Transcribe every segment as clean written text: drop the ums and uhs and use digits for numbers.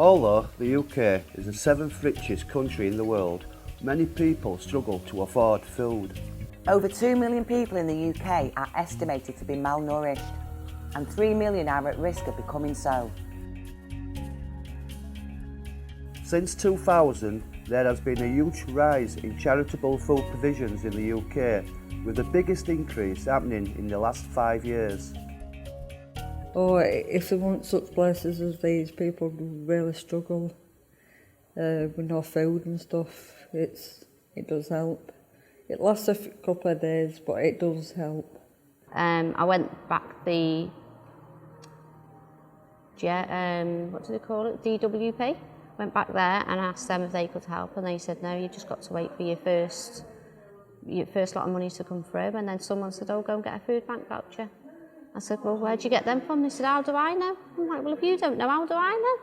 Although the UK is the 7th richest country in the world, many people struggle to afford food. Over 2 million people in the UK are estimated to be malnourished, and 3 million are at risk of becoming so. Since 2000, there has been a huge rise in charitable food provisions in the UK, with the biggest increase happening in the last 5 years. Oh, if there weren't such places as these, people would really struggle with no food and stuff. It does help. It lasts a couple of days, but it does help. I went back what do they call it? DWP. Went back there and asked them if they could help, and they said no, you just got to wait for your first lot of money to come through. And then someone said, oh, go and get a food bank voucher. I said, well, where'd you get them from? They said, how do I know? I'm like, well, if you don't know, how do I know?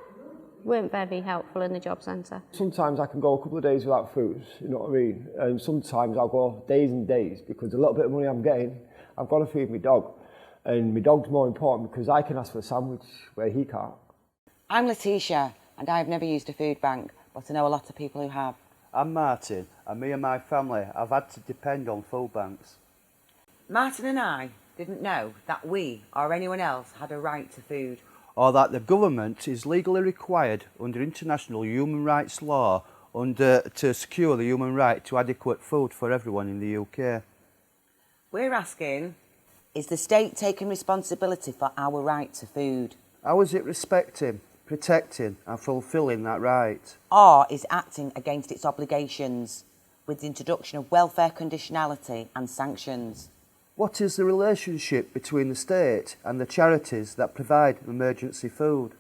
Weren't very helpful in the job centre. Sometimes I can go a couple of days without food, you know what I mean? And sometimes I'll go days and days because the little bit of money I'm getting, I've got to feed my dog. And my dog's more important because I can ask for a sandwich where he can't. I'm Letitia, and I've never used a food bank, but I know a lot of people who have. I'm Martin, and me and my family have had to depend on food banks. Martin and I didn't know that we or anyone else had a right to food. Or that the government is legally required under international human rights law to secure the human right to adequate food for everyone in the UK. We're asking, is the state taking responsibility for our right to food? How is it respecting, protecting and fulfilling that right? Or is acting against its obligations with the introduction of welfare conditionality and sanctions? What is the relationship between the state and the charities that provide emergency food?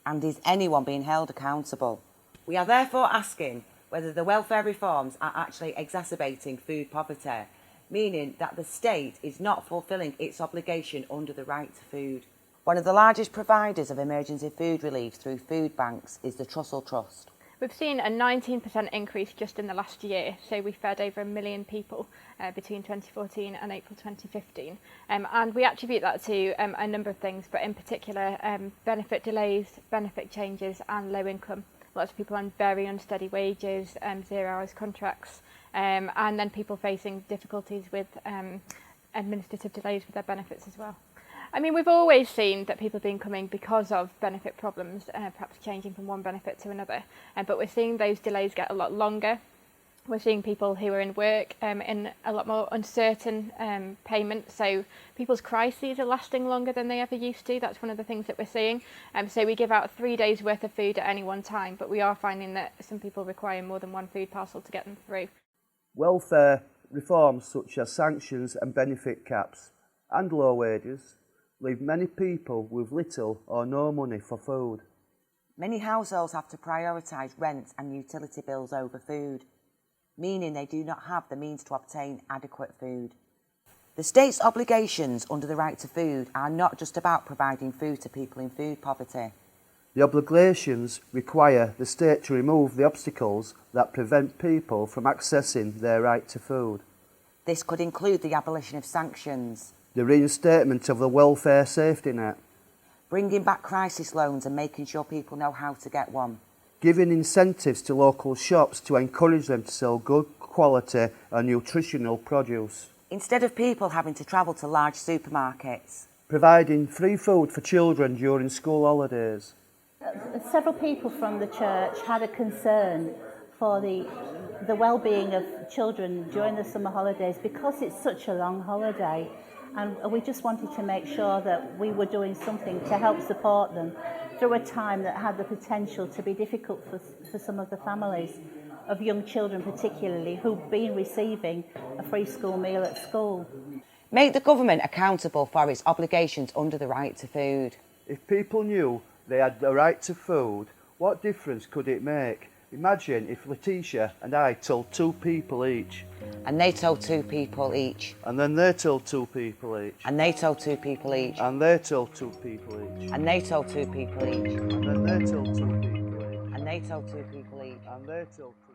And is anyone being held accountable? We are therefore asking whether the welfare reforms are actually exacerbating food poverty, meaning that the state is not fulfilling its obligation under the right to food. One of the largest providers of emergency food relief through food banks is the Trussell Trust. We've seen a 19% increase just in the last year, so we fed over 1 million people between 2014 and April 2015. And we attribute that to a number of things, but in particular benefit delays, benefit changes and low income. Lots of people on very unsteady wages, 0 hours contracts, and then people facing difficulties with administrative delays with their benefits as well. I mean, we've always seen that people have been coming because of benefit problems, perhaps changing from one benefit to another. But we're seeing those delays get a lot longer. We're seeing people who are in work in a lot more uncertain payment. So people's crises are lasting longer than they ever used to. That's one of the things that we're seeing. So we give out 3 days worth of food at any one time, but we are finding that some people require more than one food parcel to get them through. Welfare reforms such as sanctions and benefit caps and low wages leave many people with little or no money for food. Many households have to prioritise rent and utility bills over food, meaning they do not have the means to obtain adequate food. The state's obligations under the right to food are not just about providing food to people in food poverty. The obligations require the state to remove the obstacles that prevent people from accessing their right to food. This could include the abolition of sanctions, the reinstatement of the welfare safety net, bringing back crisis loans and making sure people know how to get one, giving incentives to local shops to encourage them to sell good quality and nutritional produce, instead of people having to travel to large supermarkets, providing free food for children during school holidays. Several people from the church had a concern for the well-being of children during the summer holidays because it's such a long holiday. And we just wanted to make sure that we were doing something to help support them through a time that had the potential to be difficult for some of the families of young children particularly who've been receiving a free school meal at school. Make the government accountable for its obligations under the right to food. If people knew they had the right to food, what difference could it make? Imagine if Letitia and I told 2 people each. And they told 2 people each. And then they told 2 people each. And they told 2 people each. And they told 2 people each. And they told 2 people each. And then they told 2 people each. And they told 2 people each. And they told 2